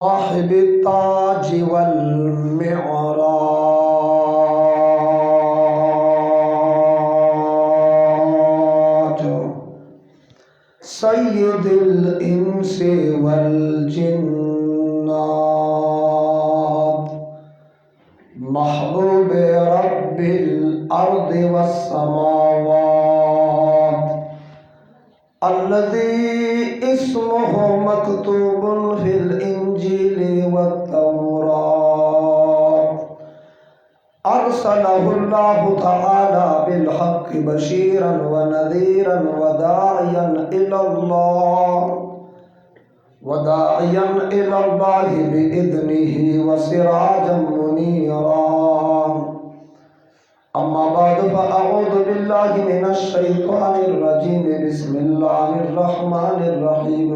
साहिब ताज वल मिअराज सय्यदुल इंसी वल जिन्नात महबूब रब्बिल अर्दि वस समावात अल्लज़ी इस्मुहु मक्तूबुन फिल इंजीली वत्तौरात अरसलहुल्लाहु तआला बिल हक़्क़ि बशीरन व नज़ीरन व दाइयन इलल्लाहि बिइज़्निहि व सिराजम मुनीरा। अम्मा बाद फ़अऊज़ु बिल्लाहि मिनश शैतानिर रजीम बिस्मिल्लाहिर रहमानिर रहीम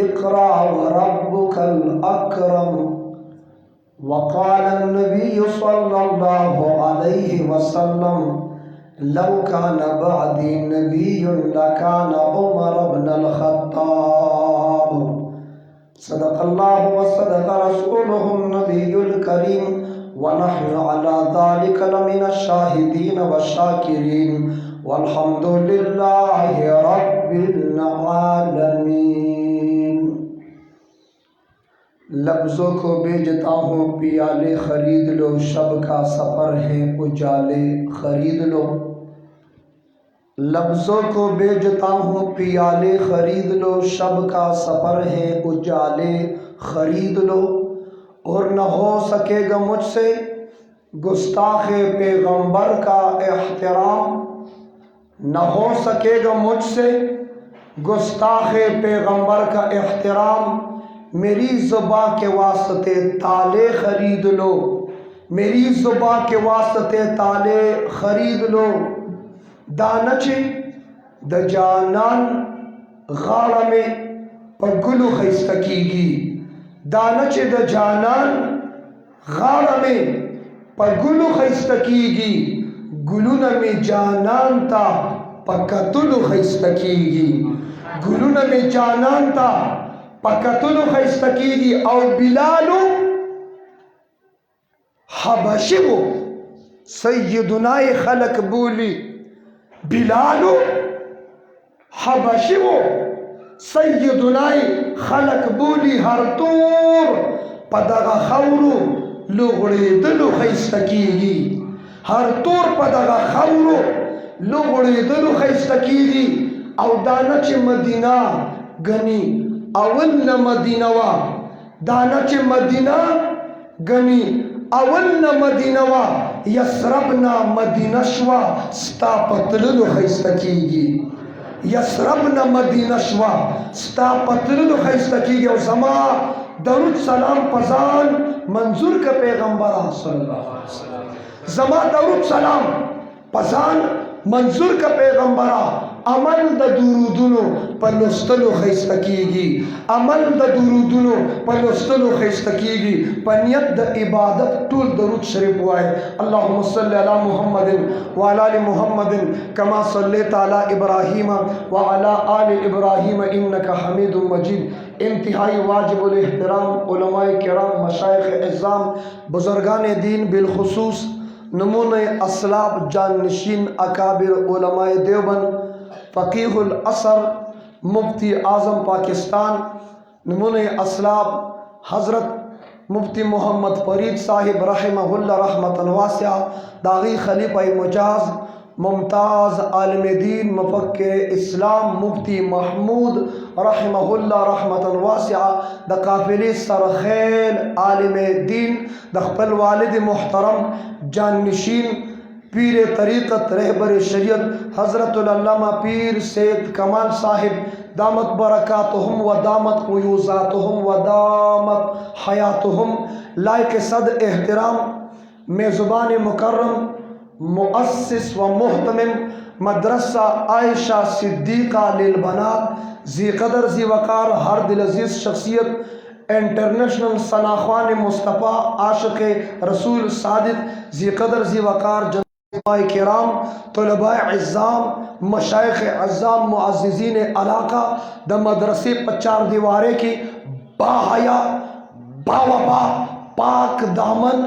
इक़रा व रब्बुकल अकरम व क़ाल अन्नबिय्यु सल्लल्लाहु अलैहि वसल्लम लौ कान बअदी नबिय्युन लकान उमर इब्नुल ख़त्ताब सदक़ल्लाहु व सदक़ रसूलुहुन नबियुल करीम व नहनु अला ज़ालिका लमिनश शाहिदीन व शाकिरीन वल्हम्दुलिल्लाहि रब्बिल आलमीन। लफ्ज़ों को बेचता हूँ पियाले खरीद लो, शब का सफ़र है उजाले खरीद लो। लफ्ज़ों को बेचता हूँ पियाले खरीद लो, शब का सफ़र है उजाले खरीद लो। और न हो सकेगा मुझसे गुस्ताखे पैगंबर का एहतराम, न हो सकेगा मुझसे गुस्ताखे पैगंबर का एहतराम। मेरी ज़ुबां के वास्ते ताले खरीद लो, मेरी ज़ुबां के वास्ते ताले खरीद लो। दानचे द जानान गाड़ा में पगुलु खैस्तकीगी, दानचे द जानान गाड़ा में पगुलु खैस्तकीगी, गुलुन में जानान ता पकतुलु खैस्तकीगी, गुलुन में जानान ता पकतुलु खैस्तकीगी। और बिलालु हबशिवो सय्यदुनाए खलक बोली, बिलालु हबशिवो सय्यदुनाए खलक बोली। हर तूर पदगा खौरु लुगड़े दिलु खैस्तकीगी, हर तूर पदगा खौरु लुगड़े दिलु खैस्तकीगी। और दानच मदीना गनी अवल न मदीनवा, दानच मदीना गनी अवल न मदीनवा यसरबना मदीनशवा स्ता पतलु खैस्तकीगी, यसरबना मदीनशवा स्ता पतलु खैस्तकीगी। और समा दरुद सलाम पजान मंजूर का पैगंबर सल्लल्लाहु अलैहि वसल्लम, जमा दरुद सलाम पजान मंजूर का पैगंबरा। अमल द दुरूदुनो पलुस्तलु खैस्तकीगी, अमल द दुरूदुनो पलुस्तलु खैस्तकीगी। पनियत द इबादत टूल दरूद शरीफ हुआए। अल्लाहुम्मा सल्लि अला मुहम्मदिन व अला आलि मुहम्मदिन कमा सल्लैता अला इब्राहीम व अला आलि इब्राहीम इन्नका हमीदुम मजीद। इंतहाई वाजिबुल एहतराम उलमाए किराम, मशाइख इज़्ज़ाम, बुज़ुर्गान दीन, बिलखुसूस नमूने असलाब जाननशीन अकाबिर उलमाए देवबंद, फ़कीहुल असर, मुफ्ती आज़म पाकिस्तान, नमूने असलाब हज़रत मुफ्ती मोहम्मद फ़रीद साहिब रहमहुल्लाह रहमतन वासिया, दाग़ी खलीफ़ा मुजाज़ मुमताज़ आलिम दीन मुफ़क्किर इस्लाम मुफ्ती महमूद रहमहुल्लाह रहमतन वासिया, द काफ़िले सरखैल आलिम दीन, द ख़पल वालिद मुहतरम जाननशीन पीर तरीक़त रहबर शरीयत हज़रतुल अल्लामा पीर सैयद कमाल साहिब दामत बरकातुहुम व दामत क़ुयूज़ातुहुम व दामत हयातुहुम, लायक सद एहतराम मेज़बान मुकर्रम मुअस्सिस व मुहतमिम मदरसा आयशा सिद्दीक़ा लिल बनात, ज़ी क़दर ज़ी वक़ार हर दिल अज़ीज़ शख्सियत, इंटरनेशनल सनाख़वान मुस्तफ़ा आशिक़ रसूल सादिक़, ज़ी क़दर ज़ी वक़ार जनाब किराम, तलबा इज़्ज़ाम, मशाइख़ अज़्ज़ाम, मुअज़्ज़िज़ीन अलाक़ा, द मदरसे पर चार दीवारे की बाहया बावबा पाक दामन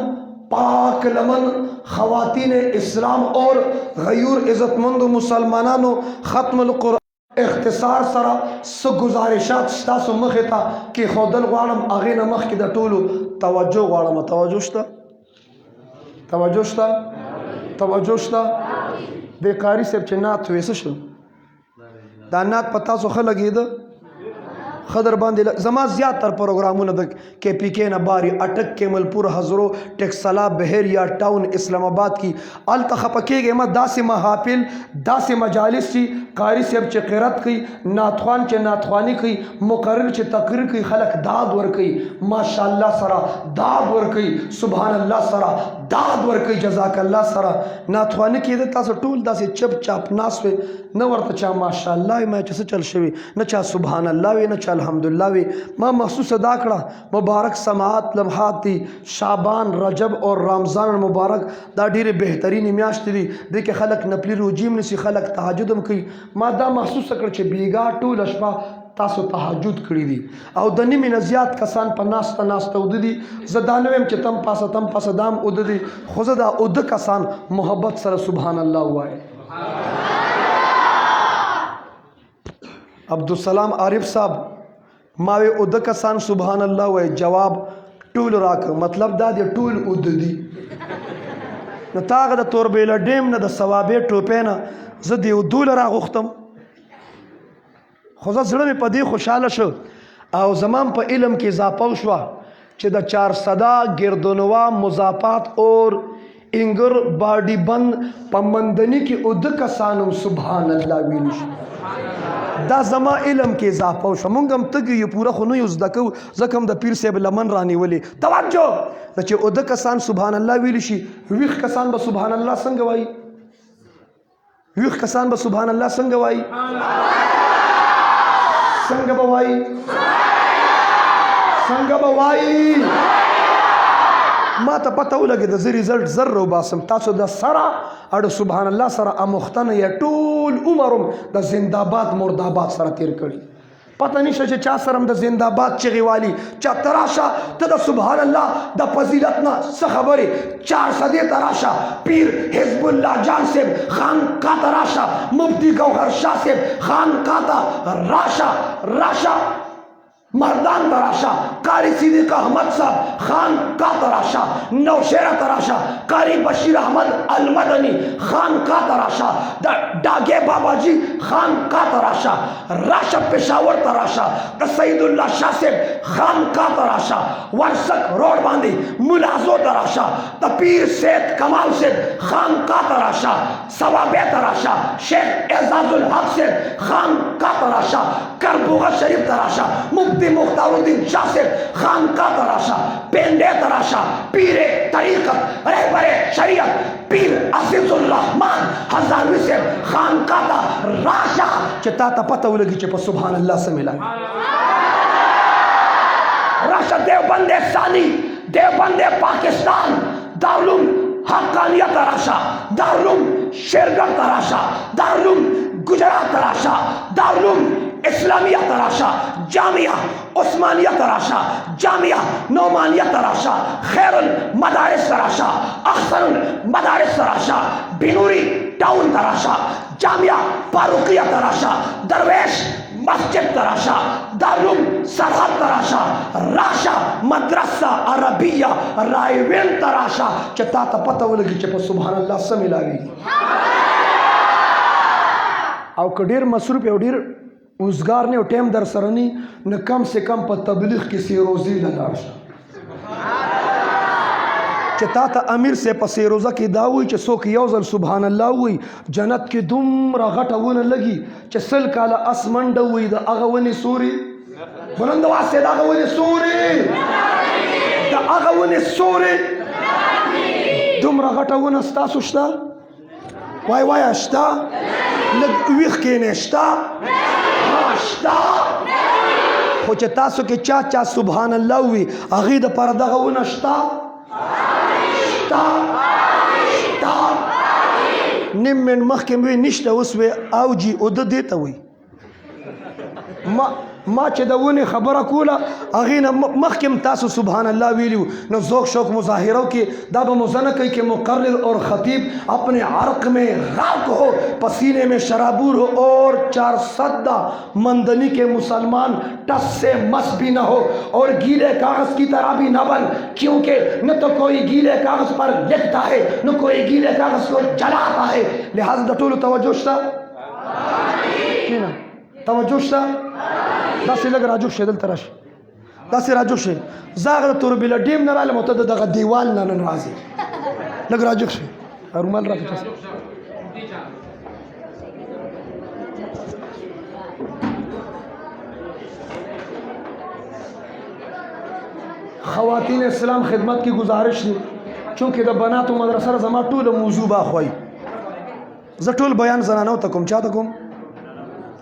पाक लमन ख़वातीन इस्लाम और गयूर इज़्ज़तमंद मुसलमानों ख़त्मुल क़ुरआन इख्तिसार सरा स गुजारिशात स्तासु मखे ता कि खुदल गवाड़म आगे न मख की द टोलू तवज्जो गवाड़म तवज्जो शता बेकारी से चनात हुए सशो दानात पता सो खलगीद खदर बांधे जमा ज़्यादातर प्रोग्रामों द KPK न बारी अटक केमलपुर हजरो टेक्सला बहरिया टाउन इस्लामाबाद की अल तखपके मत दास महाफिल दास मजालिस ची कारी सेब चे क़िरत की नातखान चे नातखानी की मुकर्रर चे तकरीर की खलक दाद वर की माशाअल्लाह सरा दाद वर की सुभान अल्लाह सरा दाद वर की जज़ाकल्लाह सरा नातखानी की दे तास टूल दास चप चाप नासवे न वर्त चा माशाअल्लाह मैं चस चल शवी न चा सुभान अल्लाह वे न चा अल्हम्दुलिल्लाह वे मां महसूस दाकड़ा मुबारक समात लम्हाती शाबान रजब और रमज़ान मुबारक दा ढेर बेहतरीन म्याश्त दी देखे खलक नपली रोजीम नसी खलक तहज्जुदम की मां दा महसूस कर चे बीगा टूल अशपा तासो तहज्जुद करी दी और दनी में नजियात कसान पर नास्ता उदी जदानवेम चे तम पासा दाम उदी खुजदा उद कसान मोहब्बत सर सुभान अल्लाह हुआ है। अब्दुलसलाम आरिफ साहब मावे उद कसान सुभान अल्लाह हुआ है जवाब टूल राक मतलब दा दे टूल उद दी न ताग द तोर बेला डेम न द सवाबे टोपे न जदी उदूल रा गुख्तम खुदा जड़ में पदी खुशहाल शो और जमाम पर इल्म की इजाफा हुआ चे द 400 गिरदनवा मुजाफात और इंगर बाडी बंद पमंदनी की उद कसानम सुभान अल्लाह विलिश दा जमा इल्म के इजाफा हुआ मुंगम तक ये पूरा खुनु युज दको जखम द पीर से लमन रानी वली तवज्जो चे उद कसान सुभान अल्लाह विलिशी विख कसान ब सुभान अल्लाह संगवाई विख कसान ब सुभान अल्लाह संगवाई संग बवाई माता पता लगे द रिजल्ट जर्रो बासम तासो द सरा अड़ सुभान अल्लाह सरा अमुख्तन या टूल उमरम द जिंदाबाद मुर्दाबाद सरा तीर कड़ी पता नहीं शे चा सरम द जिंदाबाद चिगी वाली चा तराशा तद सुभान अल्लाह द फजीलत ना सखबरे 400 तराशा पीर हिजबुल्लाह जान से खान का तराशा मुफ्ती गौहर शाह से खान का राशा मर्दान तराशा कारी सिद्दीक अहमद साहब खान का तराशा नौशेरा तराशा कारी बशीर अहमद अलमदनी खान का तराशा डागे बाबाजी खान का तराशा राशा पेशावर तराशा द सईदुल्लाह शाह से खान का तराशा वर्षक रोड बांधी मुलाजो तराशा द पीर सेठ कमाल से खान का तराशा सवाबे तराशा शेख एजाजुल हक से खान का तराशा करबुगा शरीफ तराशा मुफ्ती मुख्तारुद्दीन शाह से खान का तराशा पेंडे तराशा पीरे तरीकत रहबरे शरीयत पीर अजीजुर रहमान हजारवी से खान का राशा चिता ता पता लगी चे सुभान अल्लाह से मिला राशा देवबंदे सानी देवबंदे पाकिस्तान दारुल हक्कानियत तराशा दारुल शेरगढ़ तराशा दारुल गुजरात तराशा दारुल इस्लामिया तराशा जामिया उस्मानिया तराशा जामिया नौमानिया तराशा खैरुल मदारिस तराशा अख्सरुल मदारिस तराशा बिनूरी टाउन तराशा जामिया फारूकिया तराशा दरवेश मस्जिद तराशा दारुल सरहद तराशा राशा मदरसा अरबिया रायवेन तराशा चता ता पता लगी चे सुभान अल्लाह से मिलावी और कड़ीर मसरूफ उडीर उजगार ने टेम दर सरनी न कम से कम पर तबलीग की रोजी लदाशा चता ता अमीर से पसे रोज़ा की दावी च सो की यौजल सुभान अल्लाह हुई जन्नत की दुम रगट वन लगी च सल काला असमंड हुई द अगवनी सूरी बुलंद आवाज से द अगवनी सूरी दुम रगट वन अस्ता सुश्ता वाई अश्ता लग विख के नेश्ता खोच तासो के चा सुभान अल्लाह हुई अगीद पर्दा नश्ता निम में मख के में निश्ता उसवे आउजी उद देता हुई ما چې د ونې خبره کوله هغې نه مخکې تاسو سبحان الله ویلي نو ذوق شوق مظاهروں کې دا به مزه نه کوي کہ مقرر اور خطیب اپنے عرق میں غرق ہو پسینے میں شرابور ہو اور 400 مندنی کے مسلمان ٹس سے مس بھی نہ ہو اور گیلے کاغذ کی طرح بھی نہ بن کیونکہ نہ تو کوئی گیلے کاغذ پر لکھتا ہے نہ کوئی گیلے کاغذ کو جلاتا ہے لہذا د ټولو توجه شته کینا توجه شته داسې لږ راجوښ شي دلته راشي داسې راجوښ شي زه هغه د توربیله ډیم نه رالم او ته د دغه دیوال نه نن راځې لږ راجوښ شي رومال راکړه خواتین اسلام خدمت کی گزارش دی چونکہ د بناتو مدرسه زما ټوله موضوع باخوي زه ټول بیان زنانو ته کوم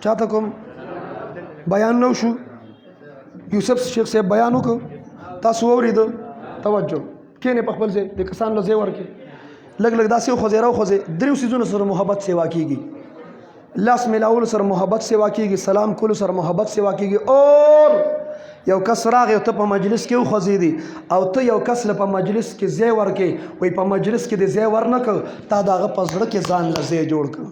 چاته کوم بیان نو شو یوسف شیخ صاحب بیان وکړو تاسو واورېدو توجه کینې په خپل ځای د کسان له ځای ورکې لږ داسې وخوځې راوخوځې دریو څیزونو سره محبت سیوا کېږي لاس میلاولو سره محبت سیوا کېږي سلام کولو سره محبت سیوا کېږي اور یو کس راغی او ته په مجلس کې وخوځېدي او ته یو کس له په مجلس کې ځای ورکې وایي په مجلس کې دې ځای ورنه کړ تا د هغه په زړه کې ځان له ځای جوړ کړ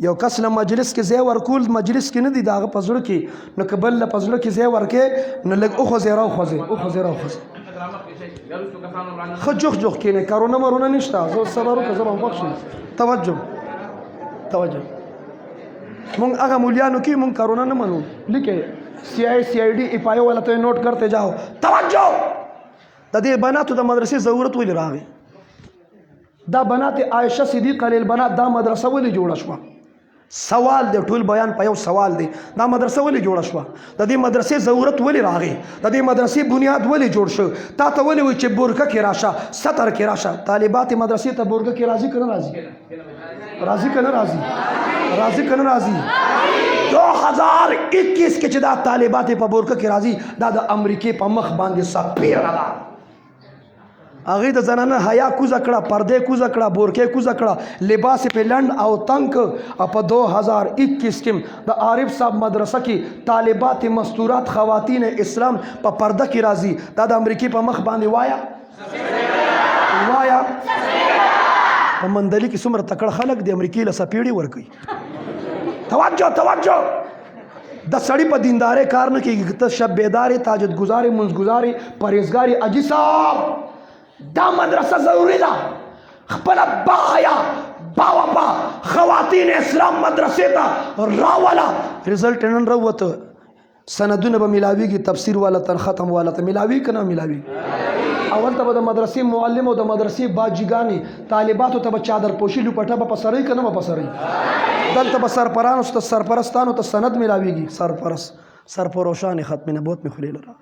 یو کس له مجلس کې ځای ورکول مجلس کې نه دی د هغه په زړه کې نو که بل له په زړه کې ځای ورکې نو لږ وخوځې راوخوځې ښه جوخ کښېنئ کارونه مرونه نشته زه صبر وکړه زه به هم خوښ شم توجه مونږ هغه مولیانو کې مونږ کارونه نه منو لیکئ CID اپایو والا ته نوٹ کرتے جاؤ توجہ د دې بناتو د مدرسې ضرورت ولې راغی دا بنات عائشہ صدیقہ للبنات دا مدرسه ولې جوړه شوه سوال دی ټول بیان په یو سوال دی دا مدرسه ولې جوړه شوه د دې مدرسې ضرورت ولې راغی د دې مدرسې بنیاد ولې جوړ شو تا ته ولې وایي چې بورکه کې راشه ستر کې راشه طالبات مدرسې ته بورکه کې راځي که نه راځي که نه راځي 2021 کې چې دا طالبات په بورکه کې راځي دا د امریکې په مخ باندې سپیره ده هغې د زنانه حیا کوزه کړه پردې کوزه کړه بورکې کوزه کړه لباس په لنډ او تنګ او په 2021 کې د عارف صاحب مدرسه کې طالبات مستورات خواتین اسلام په پرده کې راځي دا د امریکې په مخ باندې وایا په مندلي کې څومره تکړه خلک د امریکې له سپیړې ورکوي توجه د سړی په دیندارې کار نه کېږي ته شب بیدارې تاجد گزارې منځ گزارې پرهیزګارې اجي صاحب دا مدرسه ضروري ده خپله باحیا باوفا خواتین اسلام مدرسې ته راوله رزلټ نن راووته سندونه به میلاویږي تفسیر والا تر ختم والا ته میلاوي که نه میلاوي اول ته به د مدرسې معلم او د مدرسې باجیګانې طالباتو ته به چادر پوشي لوپټه به په سرۍ که نه به په سرۍ دلته به سرپرستانو ته سند میلاویږي سرپروشان ختم نبوت میں خلیل را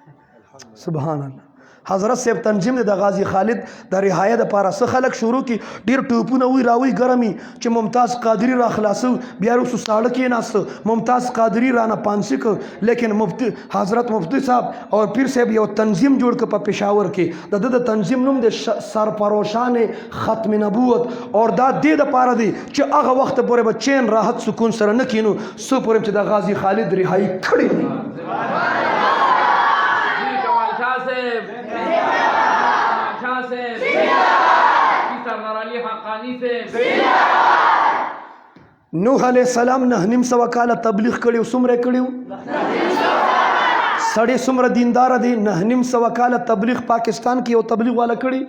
سبحان الله حضرت صاحب تنظیم د غازی خالد د رهایه د پاره څه خلک شروع کی ډیر ټوپونه وی راوي ګرمي چې ممتاز قادری را خلاصو بیا رسو ساړه کې ناست ممتاز قادری را نه پانسی ک لیکن مفتی حضرت مفتی صاحب اور پیر صاحب یو تنظیم جوړ ک په پېښور کې د تنظیم نوم د سرپروشان ختم نبوت اور دا د پاره دی چې هغه وخت پورې به چین راحت سکون سره نه کینو سو پورې چې د غازی خالد رهایی کړی نوح علیہ السلام 9.5 کاله تبلیغ کړیو څومره کړیو سړی څومره دیندار دی 9.5 کاله تبلیغ پاکستان کې یو تبلیغ والا کړی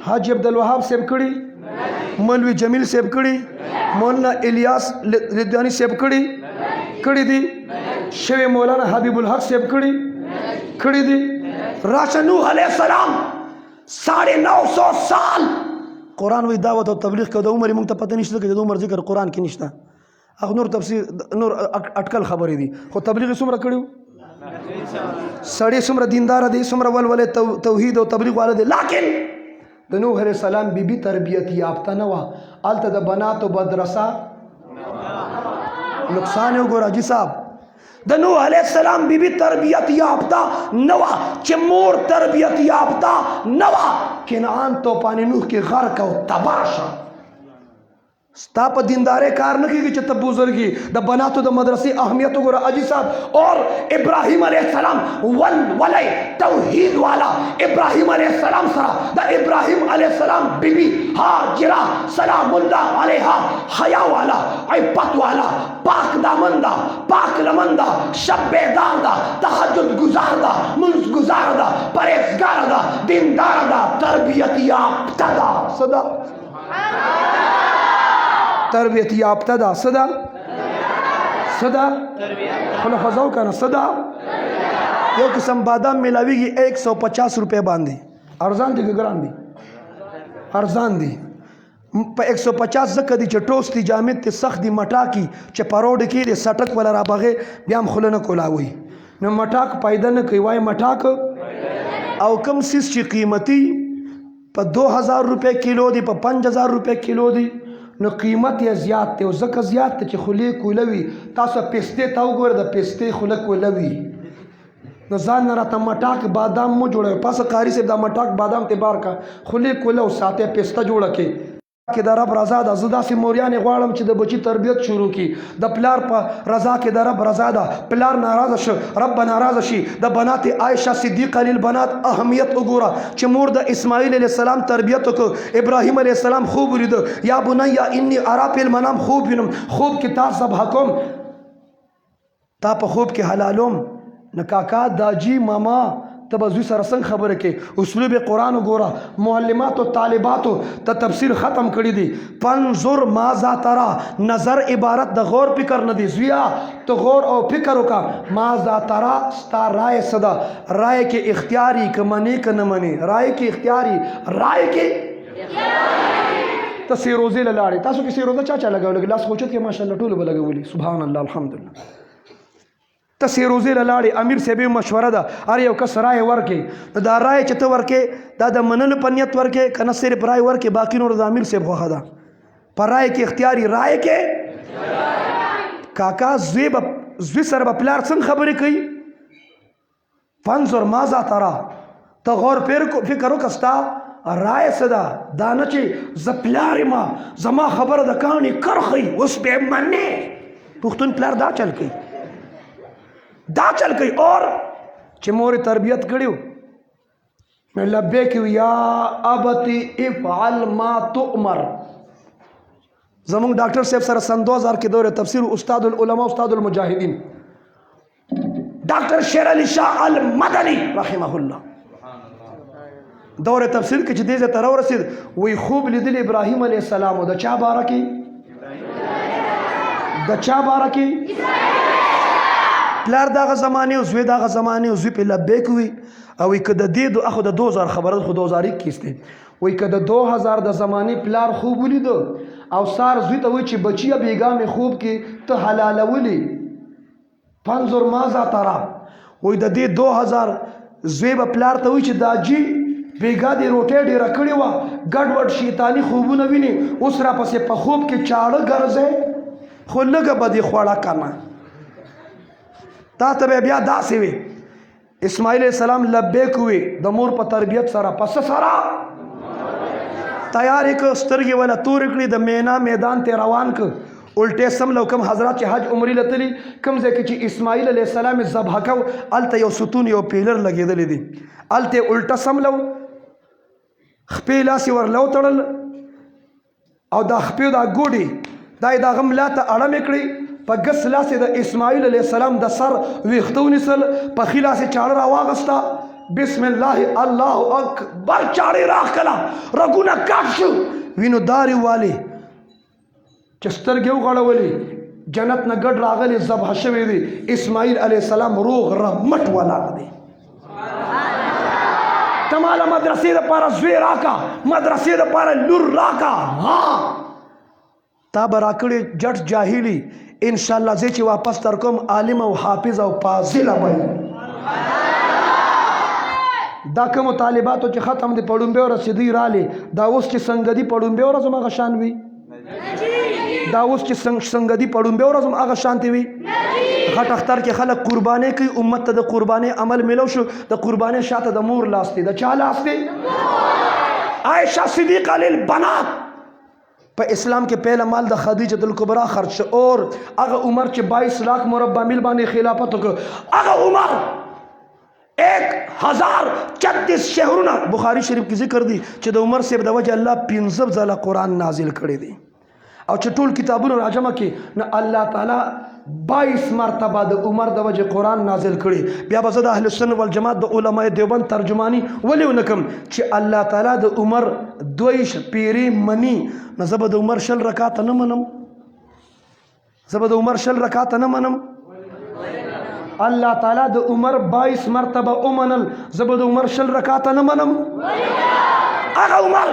حاجی عبدالوهاب صاحب کړی مولوی جمیل صاحب کړی مولانا الیاس لدیانی صاحب کړی دی شوی مولانا حبیب الحق صاحب کړی دی راشه نوح علیہ السلام 950 سال قرآن وی دعوت او تبلیغ کو د عمر مونږ ته پته نشته چې د عمر ذکر قرآن کې نشته هغه نور تفسیر نور اٹکل خبرې دي خو تبلیغ څومره کړیو سړی څومره دیندار دی څومره ولولې توحید او تبلیغ والا دی لیکن د نوح علیہ السلام بیبي تربیت یافته نه وه هلته د بناتو مدرسه نقصان یې وګوره حاجي صاحب د نوح علیہ السلام بیبی تربیت یافتہ نوا چې مور تربیت یافتہ نوا کنعان تو پانی نوح کی غرق او تباشا ستا په دیندارې کار نه کېږي چې ته بزرګي د بناتو د مدرسې اهمیت وګوره اجي صاحب. اور ابراهیم علیه السلام ولی توحید والا ابراهیم علیه السلام سره د ابراهیم علیه السلام بیبي هاجره سلام الله علیها حیا والا عفت والا پاک دامن دا پاک لمن دا شب بیدار دا تهجد گزار دا منز گزار دا پرهیزگار دا دیندار دا تربیت یافتہ دا صدا تربیت یافتہ دا صدا خلفظاو کانا صدا. یو قسم بادام ملاویگی 150 روپے باندې ارزان دی که ګران دی؟ ارزان دی. په 150 زکه دی چې ټوست دی جامد تی سخت دی مټاکی چې پروډ کې دی سټک ولا را بغه بیا هم خوله نه کولاوي نو مټاک پیدا نه کوي وای مټاک او کم سیس چې قیمتي په 2000 روپے کیلو دی په 5000 روپے کیلو دی نو قیمت یې زیات دی او ځکه زیات دی چې خولې کولوي. تاسو پسته تا وګوره د پسته خوله کولوي نو ځان نه راته مټاک بادام مو جوړوي پاسه قاری صاحب دا مټاک بادام ته بار کا خولې کوله او ساته پسته جوړه کې کې د رب رضا ده. زه داسې موریانې غواړم چې د بچي تربیت شروع کړي د پلار په رضا کې د رب رضا ده. پلار ناراضه شو رب به ناراضه شي. د بنات عایشه صدیقه للبنات اهمیت وګوره چې مور د اسماعیل علیه السلام تربیت وکړ. ابراهیم علیه السلام خوب ولیده یا بنی انی ارا فی المنام خوب وینم خوب کې تا ذبح کوم تا په خوب کې حلالوم نه کاکا داجی ماما ته به زوی سره څنګه خبره کې اسلوب قرآن وګوره. معلمات او طالباتو ته تفسیر ختم کړی دی. فانظر ماذا ترى نظر عبارت د غور فکر نه دی زویا ته غور او فکر وکا ماذا ترى ستا رائے صدا رائے کې اختیاری که منی که نه منی رائے کې اختیاری رائے کې ته سی روزې لاړې تاسو کې سی روزه چا لګولې لاس خوچت کې ماشاءالله ټول بلګولې سبحان الله الحمدلله ته سی روزې لاړې امیر صاحب مشوره ده هر یو کس رائے ورکې دا رائے چې ته ورکې دا د منلو په نیت ورکې کنه صرف رائے ورکې باقی نور د امیر صاحب خوښه ده پر رائے کې اختیاري رائے کې کاکا زوی سره به پلار څنګه خبرې کوي فانظر ماذا ترى ته غور فکر وکړه ستا رائے صدا دا نه چې زه پلار ما زما خبره د کاڼي کرخی اوس به منې پښتون پلار دا چل کوي اور چې مور تربیت کړیو مې لبیک یا ابتی افعل ما تؤمر. زمونږ ډاکټر صاحب سره سن 2000 کې دوره تفسیر استاد العلماء استاد المجاهدین ډاکټر شیر علي شاه المدني رحمه الله دوره تفسیر کې چې دې ته راورسید وی خوب لیدل ابراهیم علیه السلام او د چا بارکی پلار دغه زمانه او زوی دغه زمانه او زوی په لبیک وي او کده دې د اخو د 2000 خبره خو 2000 کیسته وای کده 2000 د زمانه پلار خوب ولید او سار زوی ته وای چې بچیا بیګامه خوب کې ته حلال ولي فانظر ماذا ترى وای د دې 2000 زوی په پلار ته وای چې داجی بیګا دې روټه ډیره کړی و ګډوډ شیطانی خوبونه ویني اوس را پسې په خوب کې چاړه ګرځي خو لګه بدی خوړه کنه تا ته بیا داسې وي. اسماعیل السلام لبیک وي د مور په تربیت سره پس سره تیار یک سترګې ولا تور کړی د مینا میدان ته روان ک الټه سم لو کم حضرات چې حج عمرې لتلی کم ځکه چې اسماعیل علیه السلام ذبح کو الته یو ستون یو پیلر لګیدل دي الته الټه سم لو خپې لاس ورلو تړل او دا خپې دا ګوډي دا غم لاته اړه میکړي په ګس لاسې د اسماعیل علیه السلام د سر ویښته ونیسل په ښي لاسې چاړه راواغسته بسم الله الله اکبر چاړې راښکله رګونه کټ شو وینو دارې والې چې سترګې وغړولې جنت نه ګډ راغلی ذبح شوی دی اسماعیل علیه السلام روغ رمټ ولاړ دی. ته ماله مدرسې دپاره زوی راکا مدرسې دپاره لور راکا تا به راکړې جټ جاهلي انشاءالله زه چې واپس تر کوم عالم او حافظ او فاضله وي دا کوم طالباتو چې ختم دي پړومبه ورسېدي رالي دا اوس چې څنګه دي پړومبه ورځم هغه شان وي دا اوس چې څنګه دي پړومبه ورځم هغه شانتي وي غټ اختر کې خلک قرباني کوي امت ته د قرباني عمل ملو شو د قرباني شاته د مور لاس دی د چا لاس دی عائشہ صدیقہ للبنات په اسلام کې پہلا مال د خدیجه الکبرا خرج شو اور هغه عمر چې 22 लाख مربع میل باندې خلافت وکړ هغه عمر 1036 شهرونه بخاری شریف کې ذکر دي چې د عمر صاحب د وجه الله 15 ځله قرآن نازل کړی دی او چې ټول کتابونو راجمه کې نه الله تعالی 22 مرتبه د عمر د وجه قرآن نازل کړي بیا به زه د اهل سنت والجماعت د علماء دیوبند ترجمانی ولې ونکم چې الله تعالی د عمر 2 پیری منی نه زه به د عمر 10 رکعات نه منم زه به د عمر 10 رکعات نه منم الله تعالی د عمر 22 مرتبه اومنل زه به د عمر 10 رکعات نه منم هغه عمر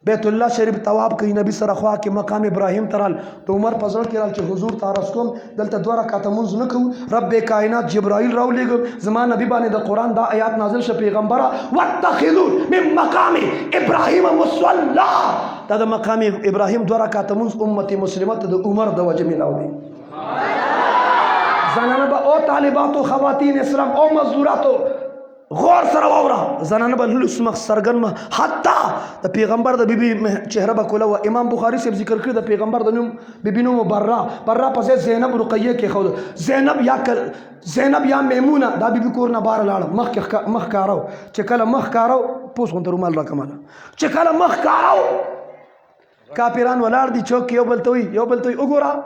بیت الله شریف طواف کوي نبی سره خوا کې مقام ابراهیم ترال د عمر په ځړ کې رال چې حضور تعرض کوم دلته 2 رکعات مونږ نه کوو رب کائنات جبرائیل راولېږم زما نبی باندې د قرآن دا آیات نازل شه پیغمبره واتخذوا من مقام ابراهیم مصلی دا د مقام ابراهیم 2 رکعات مونږ امت مسلمه ته د عمر د وجه ملاو دي زنانه به او طالباتو خواتین اسلام او مزدوراتو غور سره واوره زنانه به لوس مخ سرګن حتی د پیغمبر د بیبي چهره به کوله و امام بخاری صاحب ذکر کړی د پیغمبر د نوم بیبي نوم برا پسې زینب رقیه کې خو زینب یا میمونه دا بیبي کور نه بار لاړه مخ کارو چې کله مخ کارو پوس غون تر مال را کماله چې کله مخ کارو کافران ولاړ دي چوک یو بل ته وګوره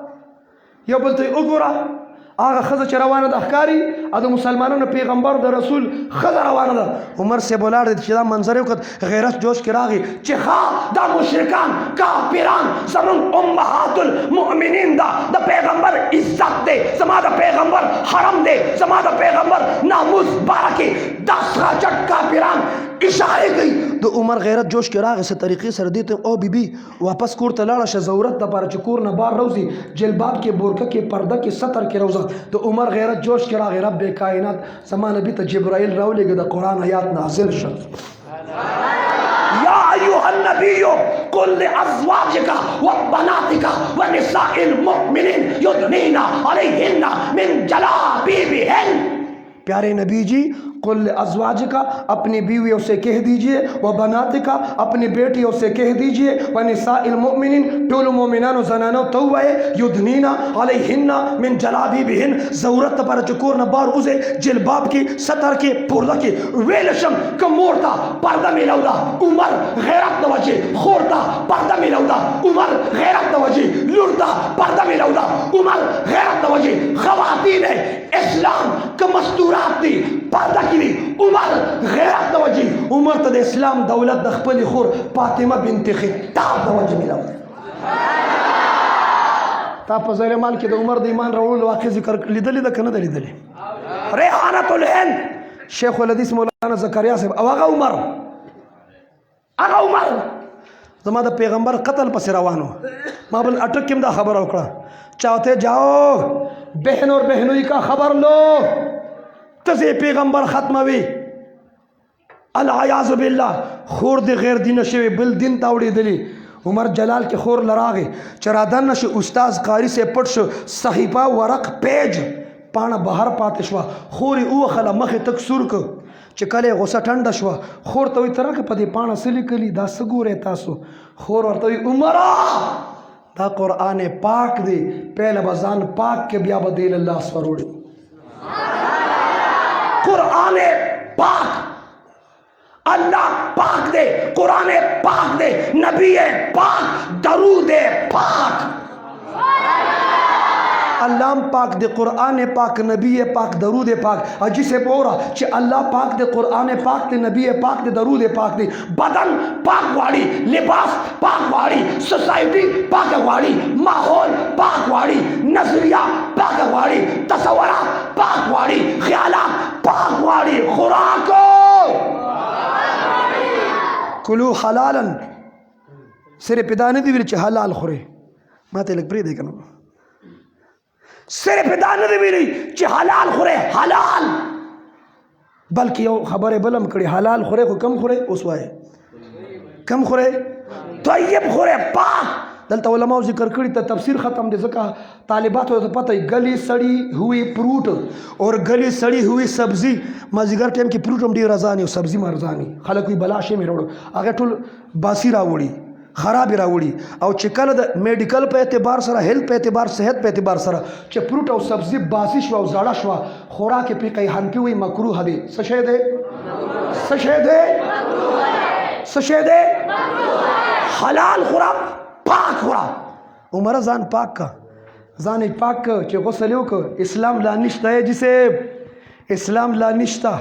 هغه خزه چې روانه د ښکاری د مسلمانانو پیغمبر د رسول خزه روانه ده عمر صاحب ولاړ دی چې دا منظر یې وکړ غیرت جوش کې راغی چې ښه دا مشرکان کافران زمونږ امهات المؤمنین ده د پیغمبر عزت دی زما د پیغمبر حرم دی زما د پیغمبر ناموس بارکې دا څخه کافران اشاره کوي د عمر غیرت جوش کې راغی څه طریقې سره دی ته او بیبي واپس کور ته لاړه شه ضرورت دپاره چې کور نه بار روزي جلباب کې بورکه کې پرده کې ستر کې روزه د عمر غیرت جوش کې راغی رب کائنات زما نبی ته جبرائیل راولېږه د قرآن آیات نازل شه یا ایها النبی قل لازواجک وبناتک ونساء المؤمنین یدنین علیہن من جلابیبہن پیارے نبی جی قل ازواج کا اپنی بیویوں سے کہہ دیجئے و بنات کا اپنی بیٹیوں سے کہہ دیجئے و نساء المؤمنین ٹول مومنان و زنانو توائے یدنین علیہن من جلابیبہن ضرورت پر چکور نبار اوزے جلباب کی سطر کی پردہ کی ویلشم کمورتا پردہ ملودا عمر غیرت نوجے خورتا پردہ ملودا عمر غیرت نوجے لڑتا پردہ ملودا عمر غیرت نوجے خواتین اسلام کا مستورات دی پردہ عمر غیرت د وجه عمر ته د اسلام دولت د خپل خور فاطمه بنت خطاب د وجه ملاو تا په ځای مال کې د عمر د ایمان راوړلو واقع ذکر لیدلې ده کنه لیدلې ریحانه الهند شیخ الحدیث مولانا زکریا صاحب او هغه عمر زما د پیغمبر قتل پس روانو ما بل اٹک کم دا خبر وکړه چاہتے جاؤ بہن اور بہنوئی کا خبر لو تزه پیغمبر ختموي العیاذ بالله خور د غیر دین شوی بل دین تاوړېدلی عمر جلال کې خور لراغه چرادن نشه استاد قاری سے پټ شو صحیفه ورق پیج پانه بهر پاتې شو خوري او خله مخه تک سور کو چې کله غوسه ټنډه شو خور ته وي ترکه په دې پانه سلی کلی دا سګوره تاسو خور ورته عمر دا قرآن پاک دی پہله بزان پاک کې بیا بدیل الله سروړي قرآن پاک اللہ پاک دے قرآن پاک دے نبی پاک درود پاک اللہ پاک دے قرآن پاک نبی پاک درود پاک اجی سے پورا چھ اللہ پاک دے قرآن پاک دے نبی پاک دے درود پاک دے بدن پاک واڑی لباس پاک واڑی سوسائٹی پاک واڑی ماحول پاک واڑی نظریہ پاک واڑی تصورات پاک واڑی خیالات پاک واڑی خوراکو کلو حلالا سرے پیدانے دی ویلی چھ حلال خورے ماتے لگ پری دے کنو صرف دانه دی ویلی چې حلال خوره حلال بلکې یو خبره بلم کړي حلال خوره خو کم خوره اوس وای کم خوره طیب خوره پاک دلته علماء ذکر کړي ته تفسیر ختم دي ځکه طالبات ته پته گلی سړی ہوئی فروٹ اور گلی سړی ہوئی سبزی مازیګر ټیم کې فروټ هم ډیر ارزاني او سبزی مرزاني خلک وي بلا شي مې وروړو هغه ټول باسی راوړي خراب راوړي. او چې کله د میډیکل په اعتبار سره، هیلث په اعتبار، صحت په اعتبار سره چې فروټ او سبزي باسی شو او زاړه شو، خوراک فقه حنفي وی مکروه دی. څه شی دی؟ څه شی دی؟ څه شی دی؟ حلال خوراک، پاک خوراک. عمره ځان پاک کا، ځان پاک کا چې غسل وکړه. اسلام لا نشته جسے، اسلام لا نشته،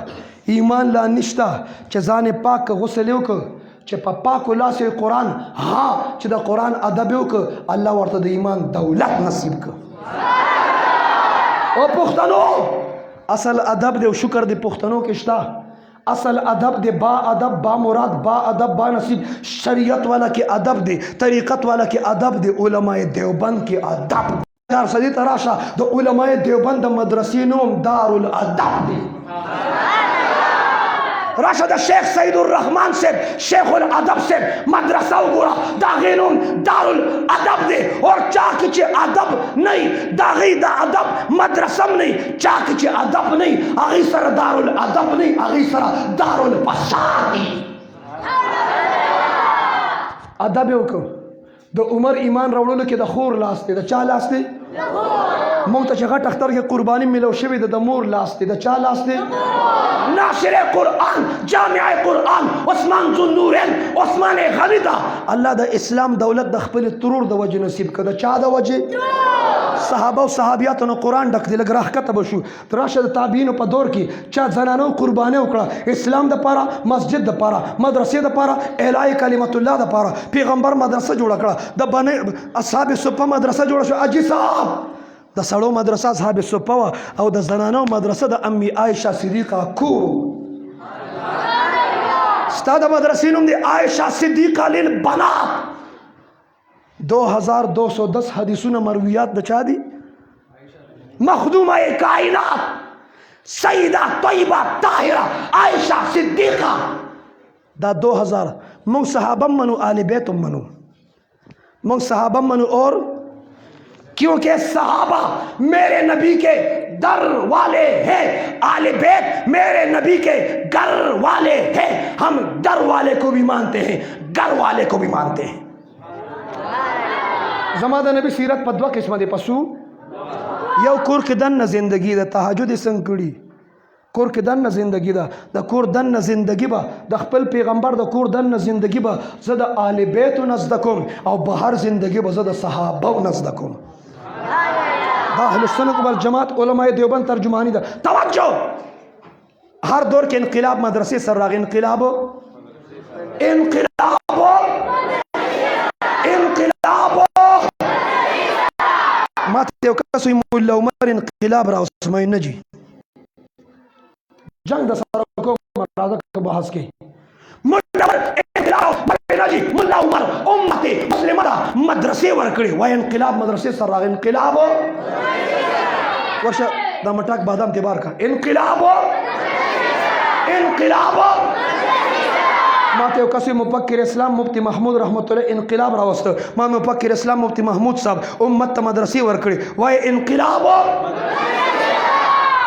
ایمان لا نشته چې ځان پاک کا، غسل وکړه چې په پاکو لاس قرآن، ها چې د قرآن ادب وکړه، الله ورته د ایمان دولت نصیب کړه. او پښتنو اصل ادب دی او شکر دی پښتنو کې شته. اصل ادب دے، با ادب، با مراد، با ادب، با نصیب. شریعت والا کے ادب دے، طریقت والا کے ادب دے، علماء دیوبند کے ادب. صدی تراشا دو علماء دیوبند مدرسینوم دار الادب دے. راشد شیخ سید الرحمن سے شیخ الادب سے مدرسہ گورا داغینون دار الادب دے. اور چاک چے ادب نہیں، داغی دا ادب مدرسم نہیں، چاک چے ادب نہیں، آغی سر دار الادب نہیں، آغی سر دار الفساد نہیں. ادب وکړو. د عمر ایمان راوړلو کې د خور لاس دی. د چا لاس دی؟ مونږ ته چې غټ اختر کې قرباني ملو شوې ده، د مور لاس دی. د چا لاس دی؟ ناصر قرآن، جامع قرآن، عثمان ذوالنورین، عثمان غنی دا. الله د اسلام دولت د خپل ترور د وجه نصیب کړه. د چا د وجه؟ صحابه او صحابیاتو نو قرآن ډک دی. لږ راښکته به شو. راشه د تابعینو په دور کې چا زنانو قرباني وکړه اسلام د پاره، مسجد د پاره، مدرسې د پاره، اعلی کلمت الله د پاره. پیغمبر مدرسه جوړه کړه، د بنی اصحاب صفه مدرسه جوړه شو. اجي صاحب د سړو مدرسه اصحاب صفه وه او د زنانو مدرسه د امی عایشه صدیقه کور. ستا د مدرسې نوم دی عایشه صدیقه للبنات. 2210 حدیثونه مرویات د چا دي؟ مخدومه کائنات سیدہ طیبہ طاہرہ عائشہ صدیقہ. دا 2000 مونږ صحابہ منو، آل بیت منو، مونږ صحابہ منو. اور کیونکہ صحابہ میرے نبی کے در والے ہیں، آل بیت میرے نبی کے گھر والے ہیں. ہم در والے کو بھی مانتے ہیں، گھر والے کو بھی مانتے ہیں. زما د نبی سیرت په دوه قسمه دی. پسو یو کور کې دننه زندگی ده، تهجد یې څنګه کړي، کور کې دننه زندگی ده. د کور دننه زندگی به د خپل پیغمبر د کور دننه زندگی به زه د آل بیتو نه زده کوم، او بهر زندگی به زه د صحابو نه زده کوم. دا اهل سنت والجماعت علماء دیوبند ترجمانی ده. توجه، هر دور کې انقلاب مدرسې سره راغی. انقلاب ما ته یو کس وي مولا عمر انقلاب راوست، ما نه جي جنگ د سره کوم راځه که بحث کې مولا عمر انقلاب نه جي. مولا عمر امت مسلمه ده مدرسې ورکړي. وای انقلاب مدرسې سره راغی. انقلاب ورشه دا مټاک بادام تبار کا. انقلاب ما ته یو کس مفکر اسلام مفتی محمود رحمت الله انقلاب راوسته. ما مفکر اسلام مفتی محمود صاحب امت ته مدرسې ورکړي. وای انقلاب.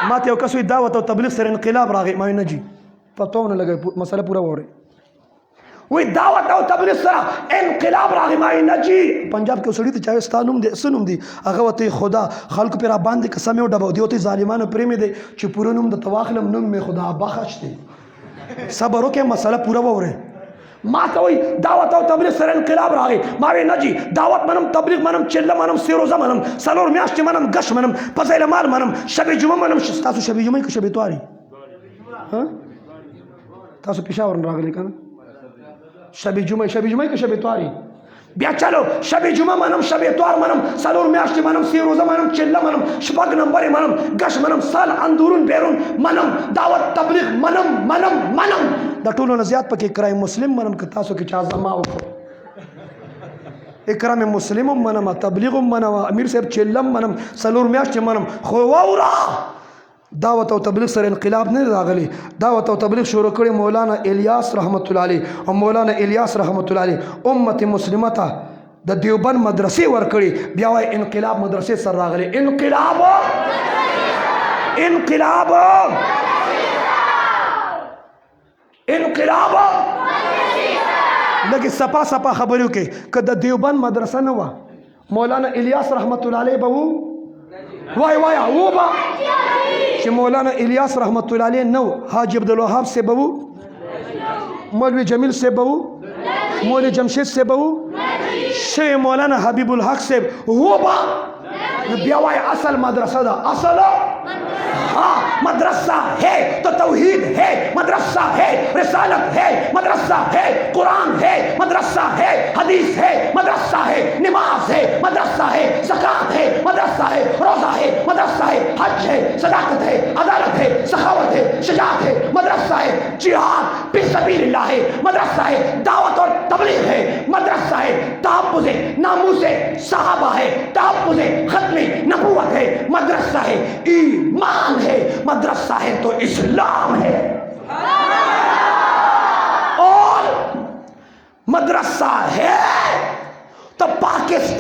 ما ته یو کس دعوت او تبلیغ سره انقلاب راغی. ما نه جی پتو نه لګي مسله پورا وره. وی دعوت او تبلیغ سره انقلاب راغی. ما نه جی پنجاب کې وسړي ته چا ستانوم دي سنوم دي هغه وته خدا خلق پر باندې قسم یو ډبو دی او ته ظالمانو پرېمې دي چې پورا نوم د تواخلم نوم می خدا بخښ دي. صبر وکړه مسله پورا وره. ما ته وی دعوت او تبلیغ سره انقلاب راغی. ما وی نه جی دعوت منم، تبلیغ منم، چله منم، سیروزه منم، سلور میاشتې منم، غش منم، فضیل مال منم، شب جمعه منم. تاسو شب جمعه کې شب اتواري ها تاسو پېښور نه راغلي کنه؟ شب جمعه کې شب اتواري. بیا چلو شب جمعه منم، شب اتوار منم، سلور میاشتې منم، سیروزه منم، چله منم، شپږ نمبر منم، غش منم، سال اندورون بیرون منم، دعوت تبلیغ منم. د ټولو نه زیات پکې اکرام مسلم منم. که تاسو کې چا زما وکړو اکرام مسلم هم منم، تبلیغ هم منم، امیر صاحب چلم منم، سلور میاشتې منم. خو واوره دعوت او تبلیغ سره انقلاب نه راغلی. دعوت او تبلیغ شروع کړي مولانا الیاس رحمت الله علیه. او مولانا الیاس رحمت الله علیه امت مسلمه ته د دیوبند مدرسې ورکړي. بیا وای انقلاب مدرسې سره راغلی. انقلاب लेकिन सपा सपा खबरों के कद देवबंद मदरसा न हुआ मौलाना इलियास रहमतुल्लाह अलैह बहू वाह वाह वो बा कि मौलाना इलियास रहमतुल्लाह अलैह नौ हाजी अब्दुल वहाब से बहू मौलवी जमील से बहू मौलवी जमशेद से बहू शेख मौलाना हबीबुल हक से वो बा ब्यावाए असल मदरसा दा असल हाँ मदरसा है तो तौहीद है मदरसा है रिसालत है मदरसा है कुरान है मदरसा है हदीस है मदरसा है नमाज है मदरसा है ज़कात है मदरसा है रोज़ा है मदरसा है हज है सदाकत है अदालत है सखावत है शजाअत है मदरसा है जिहाद फी सबीलिल्लाह है मदरसा है दावत और तबलीग है मदरसा है तहफ़्फ़ुज़ नामूस सहाबा है तहफ़्फ़ुज़ खत्म नबूवत है मदरसा है ईमान है मदरसा है तो इस्लाम है और मदरसा है तो पाकिस्तान